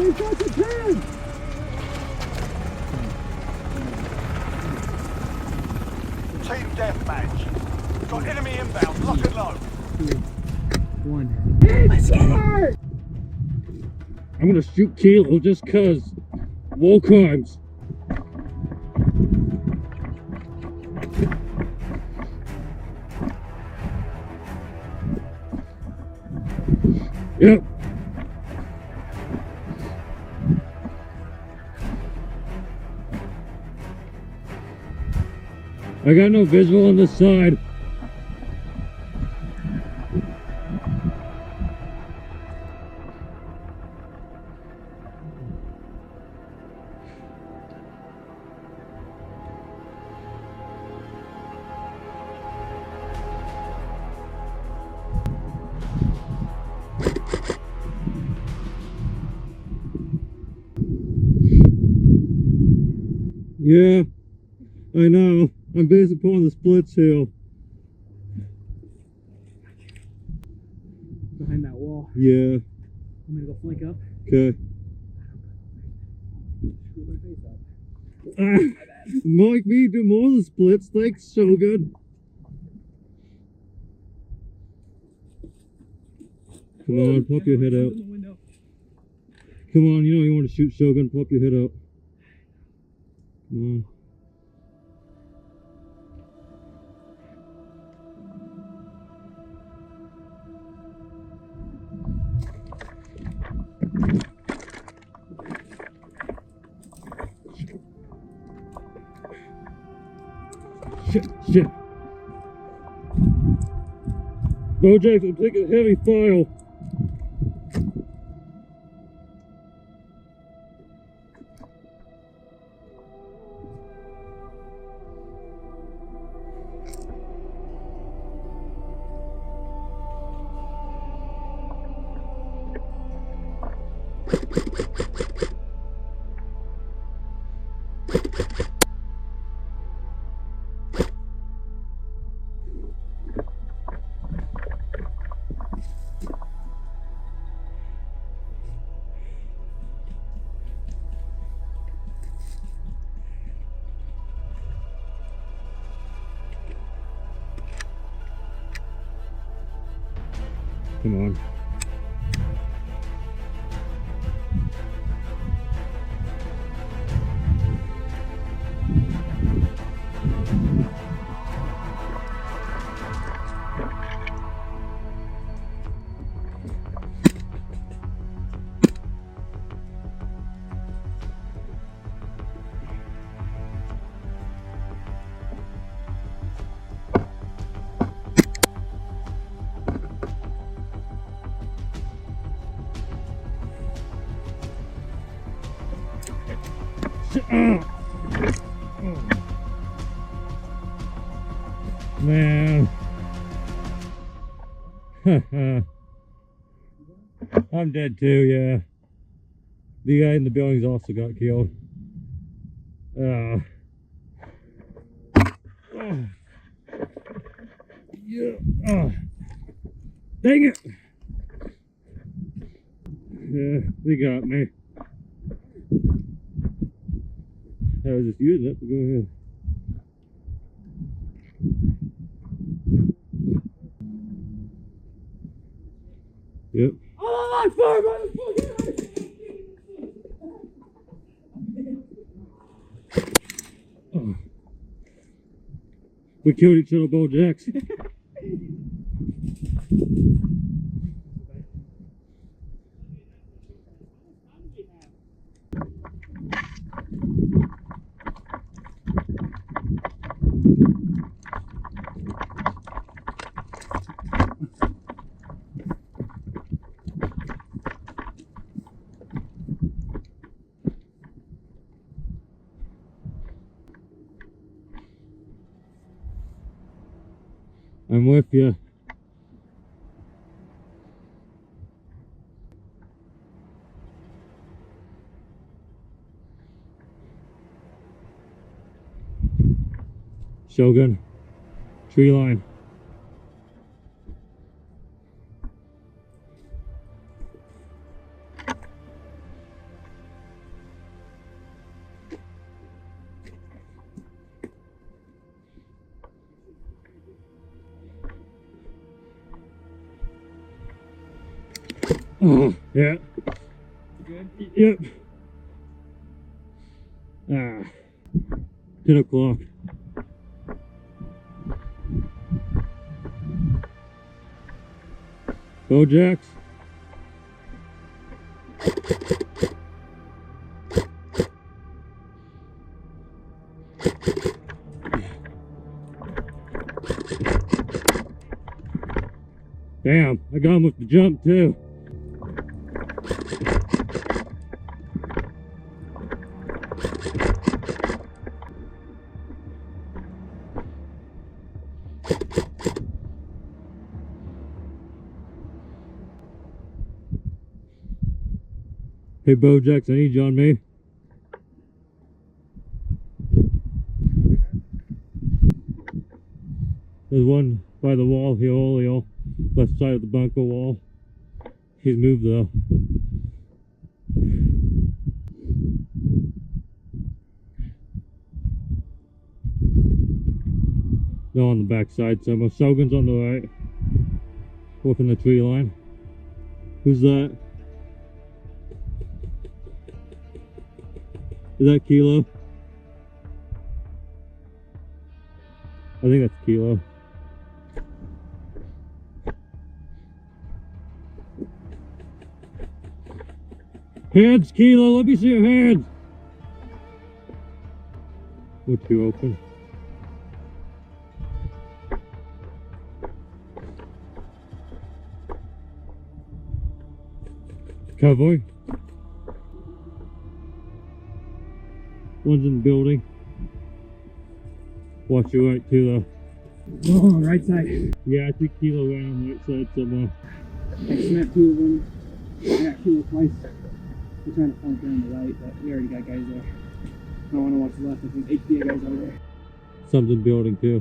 he's got the pen! Team deathmatch. Got enemy inbound, lock and load. 2, 1. Let's get it! I'm gonna shoot Kilo just cause. War crimes. Yep. I got no visual on this side. Yeah, I know. I'm based upon the splits hill. Behind that wall. Yeah. I'm gonna go flank up. Okay. Screw my face up. Mike, me do more of the splits. Thanks, so good. Come on, pop your head out. Come on, you know you want to shoot Shogun, pop your head out. Come on. Shit. Bojack, I'm taking heavy file. Come on. Man. I'm dead too, yeah. The guy in the buildings also got killed. Yeah. Dang it! Yeah, they got me. I was just using it, but go ahead. Yep. I'm on fire, motherfucker! Oh. We killed each other, Bojacks. I'm with you. Shogun, tree line. Oh, yeah. Good? Yep. Ah. 10 o'clock. Bojacks. Damn, I got him with the jump too. Hey Bojacks, I need you on me. There's one by the wall here, left side of the bunker wall. He's moved though. No, on the back side somewhere. Shogun's on the right. Working the tree line. Who's that? Is that Kilo? I think that's Kilo. Hands, Kilo, let me see your hands. We're too open. Cowboy. One's in the building. Watch your right too though. Oh, right side. Yeah, I think Kilo ran on the right side somewhere. I snapped 2 of them. I got Kilo twice. We're trying to flank there on the right, but we already got guys there. I don't want to watch the left. I think HPA guys over there. Something building too.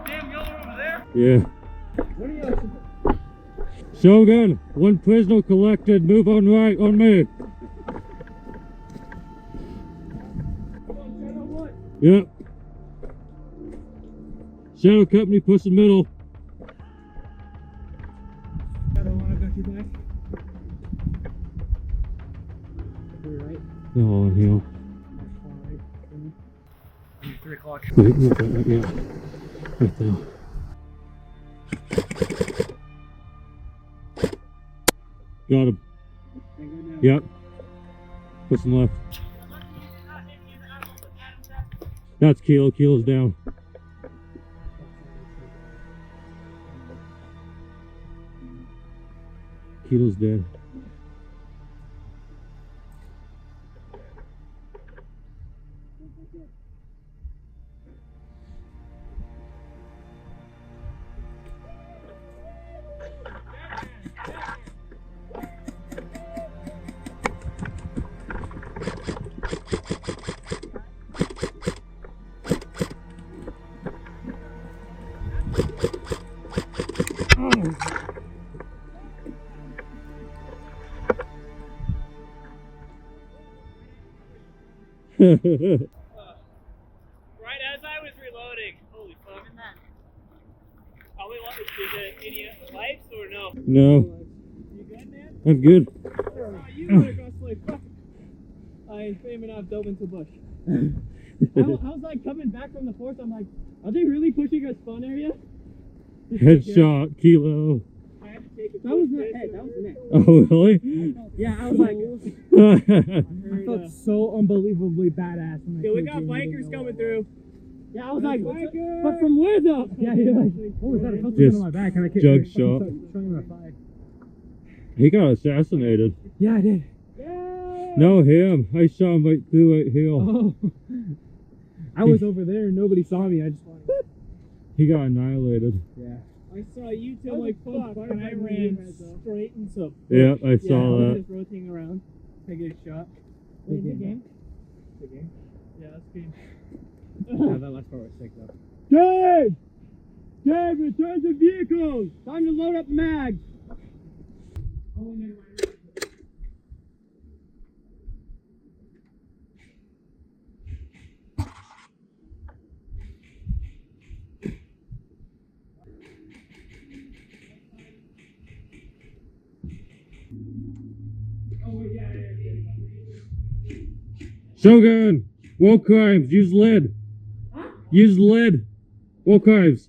Damn, y'all are over there? Yeah. What are you? Shogun, one prisoner collected. Move on right on me. Yep. Shadow Company, push the middle. I don't want to go too back. You're right. No, on hill. 3 o'clock. Yeah. Right there. Got him. Yep. Push him left. That's Kilo. Kilo's down. Kilo's dead. Right as I was reloading. Holy fuck. Are we is it any lights or no? No. You good, man? I'm good. You would have gone like fuck. I may not dove into bush. I was like coming back from the force. I'm like, are they really pushing our spawn area? Headshot, Kilo. I had to take a That was not head, that was neck. Oh, really? Yeah, I was like, I felt so unbelievably badass. When I Yeah, we killed got you and you bikers didn't know coming what. through. Yeah, I was like, Bikers! but from where though? Yeah, you're like, what was that? I felt something Just on my back and I kicked jug shot. He got assassinated. Yeah, I did. No, him. I shot him right through right here. Oh. I was over there and nobody saw me. I just He got annihilated. yeah. I saw you two like fuck, and I ran straight into. Yeah, I Yeah, saw I was that. just rotating around, taking a shot. Good Good game. Good game. Yeah, that's good. Yeah, that last part was sick though. Good. Dave, return to vehicles! Time to load up mags! Shogun! Wall crimes! Use lead! Huh? Use lead! Wall crimes!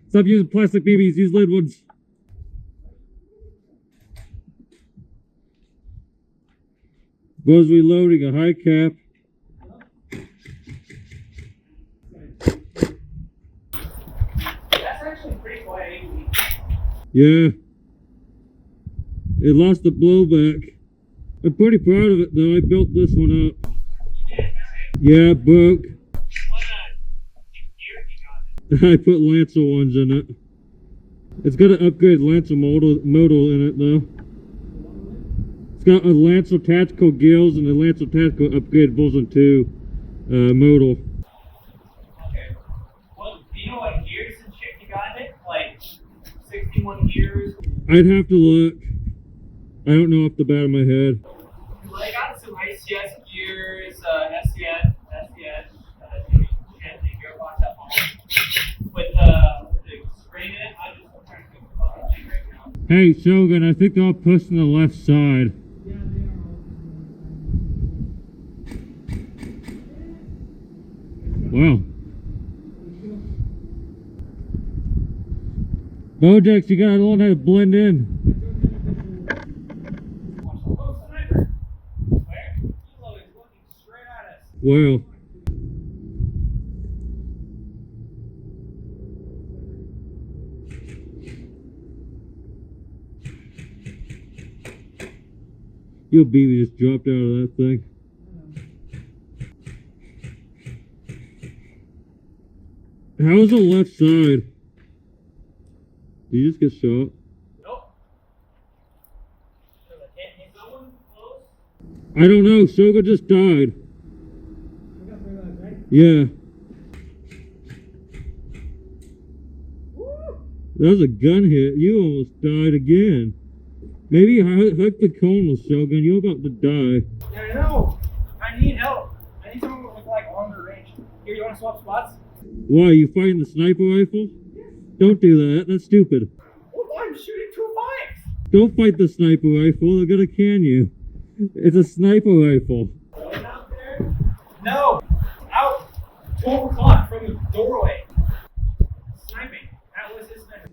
Stop using plastic BBs, use lead ones. Bro's reloading a high cap. That's actually pretty quiet. Yeah. It lost the blowback. I'm pretty proud of it though. I built this one up. Yeah, it broke. I put Lancer ones in it. It's got an upgrade Lancer model in it though. It's got a Lancer Tactical Gills and a Lancer Tactical Upgrade Version 2 model. Okay. Well, do you know what gears and shit you got in it? Like 61 gears? I'd have to look. I don't know off the bat of my head. Well, I got some ICS gears, SCS, and the gearbox at home. With the screen in it, I'm just trying to think about it right now. Hey Shogun, I think they're all pushing the left side. Wow. Bojax, you gotta learn how to blend in. Oh, sniper! Where? Hilo is looking straight at us. Wow. Your BB just dropped out of that thing. How was the left side? Did you just get shot? Nope. Can't hit someone close? I don't know. Shogun just died. Yeah. That was a gun hit. You almost died again. Maybe hook the corners, Shogun. You're about to die. Yeah, I know. I need help. I need someone with like longer range. Here, you want to swap spots? Why, you fighting the sniper rifle? Don't do that. That's stupid. Well, I'm shooting 2.5s. Don't fight the sniper rifle. They're gonna can you. It's a sniper rifle. Going out there? No. Out. 12 o'clock from the doorway. Sniping. That was his sniper.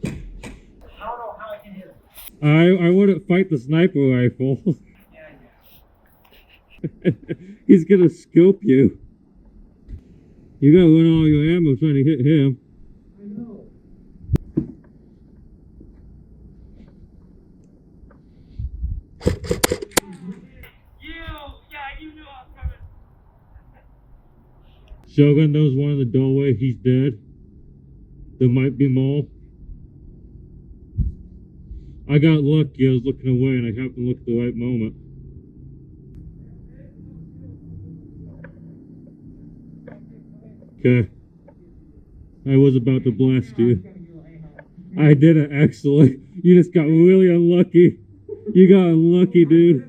I don't know how I can hit him. I wouldn't fight the sniper rifle. Yeah. He's gonna scope you. You gotta run all your ammo trying to hit him. I know. You knew I was coming. Shogun knows one in the doorway. He's dead. There might be more. I got lucky. I was looking away and I happened to look at the right moment. Okay. I was about to blast you. I did it, actually. You just got really unlucky. You got unlucky, dude.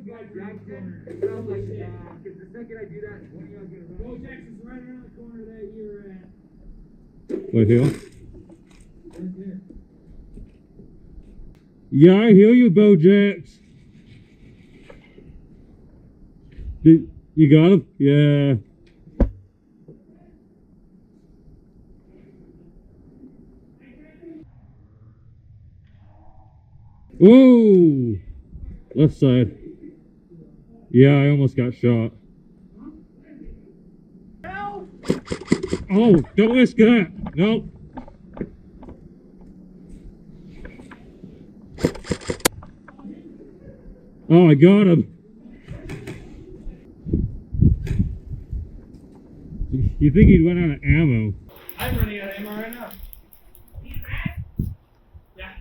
Right here? Yeah, I hear you, Bojax. You got him? Yeah. Whoa! Left side. Yeah, I almost got shot. Oh, don't risk that. Nope. Oh, I got him. You think he'd run out of ammo? I'm running out of ammo right now. Yeah.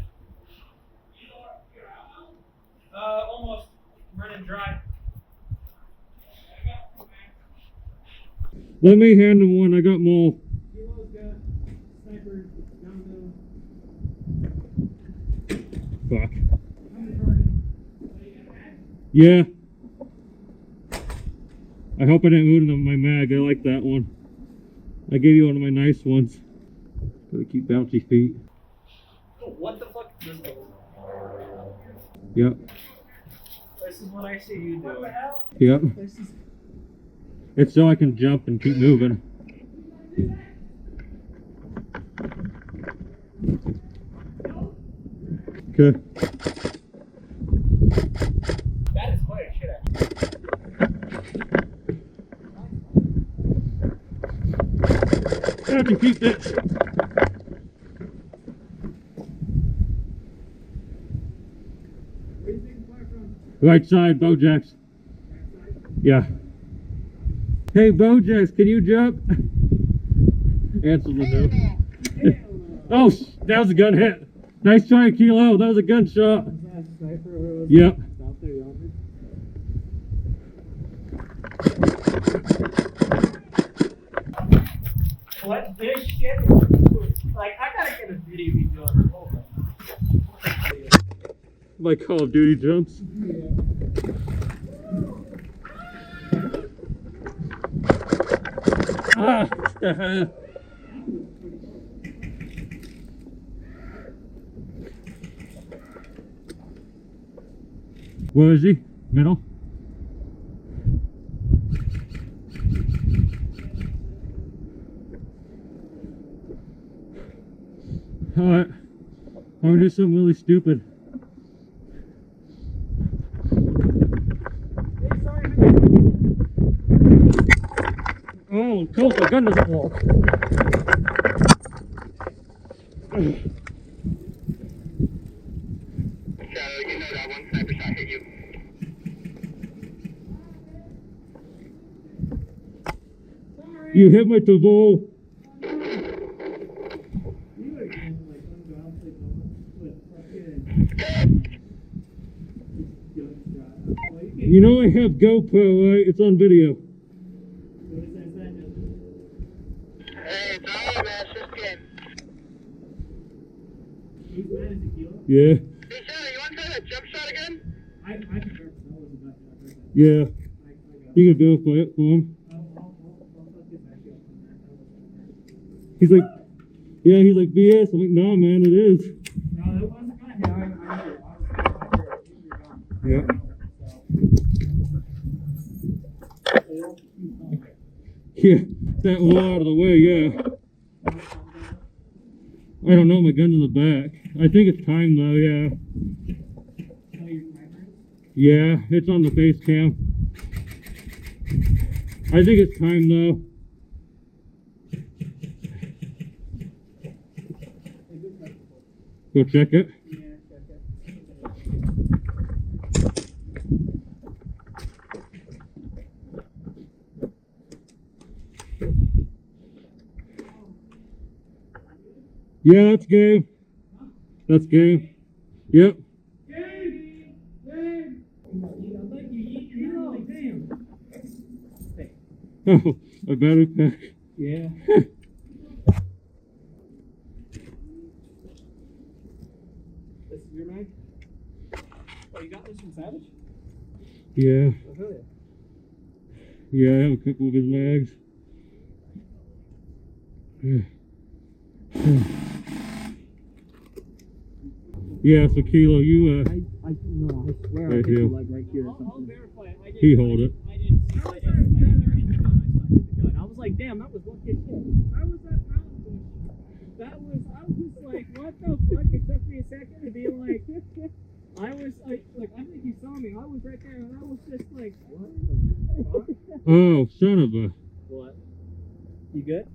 Almost running dry. Let me hand him one. I got more. Kilo's got sniper down Fuck. low. Yeah. I hope I didn't ruin my mag. I like that one. I gave you one of my nice ones. Gotta keep bouncy feet. What the fuck is this? Yep. This is what I see you do. Yep. It's so I can jump and keep moving. Okay. That is quite a shit actually. I have to keep this. Right side, Bojax. Yeah. Hey, Bojax, can you jump? Answer the no. Oh, that was a gun hit. Nice try, Kilo. That was a gunshot. Yep. What this shit? Like, I gotta get a video of you doing it. Hold on. Like Call of Duty jumps. Ah! Where is he? Middle? Alright. I'm gonna do something really stupid. Oh, cool, my gun doesn't work. Shadow, you know that one sniper shot hit you. You hit my table. You know I have GoPro, right? It's on video. Hey, it's all right, man. It's just game. Yeah. Hey, Shadow, you want to try that jump shot again? Yeah. You can do it for him. He's like, yeah, he's like, BS. I'm like, no, man, it is. Yeah. Yeah, that roll out of the way, yeah. I don't know, my gun's in the back. I think it's time though, yeah. Yeah, it's on the face cam. I think it's time though. Go check it. Yeah, that's game. That's game. Yep. Oh, a battery pack. Yeah. This is your mag? Oh, you got this from Savage? Yeah. Oh, hell yeah. Yeah, I have a couple of his mags. Yeah, so Kilo, you I no, I swear Right I hit you here. like right here or I'll something. verify it. I didn't, he hold it. I didn't see it. I didn't hear the gun. I saw hit the gun. I was like, damn, that was lucky as shit. I was at Mountain Bush. I was like, what the fuck? It took me a second to be like, I think you saw me. I was right there and I was just like, what the fuck? Oh, son of a. What? You good?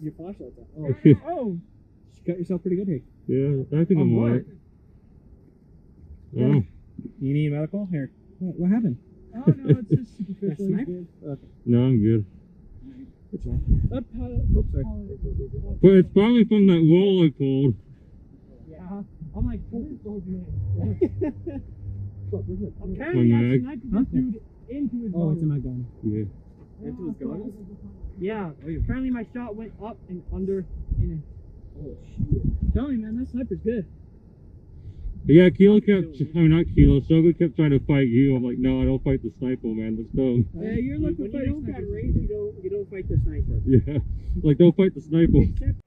Your flashlight's out. Oh, Yeah. oh. You got yourself pretty good here. Yeah, I think I'm alright. Oh. You need medical? Here. What happened? Oh, no, it's just superficial. Okay. No, I'm good. Good job. Oops, sorry. But it's probably from that roll I pulled. Yeah. I'm like, what is going on? I'm My carrying mag. that sniper dude into his body. It's in my gun. Yeah. Into his goggles? Yeah. Apparently my shot went up and under in it. Oh shit. Tell me, man, that sniper's good. Yeah, Kilo kept, I mean not Kilo, Sogo kept trying to fight you. I'm like, no, I don't fight the sniper, man. Let's go. Yeah, you're looking for you don't got range, you don't fight the sniper. Yeah, like don't fight the sniper. Except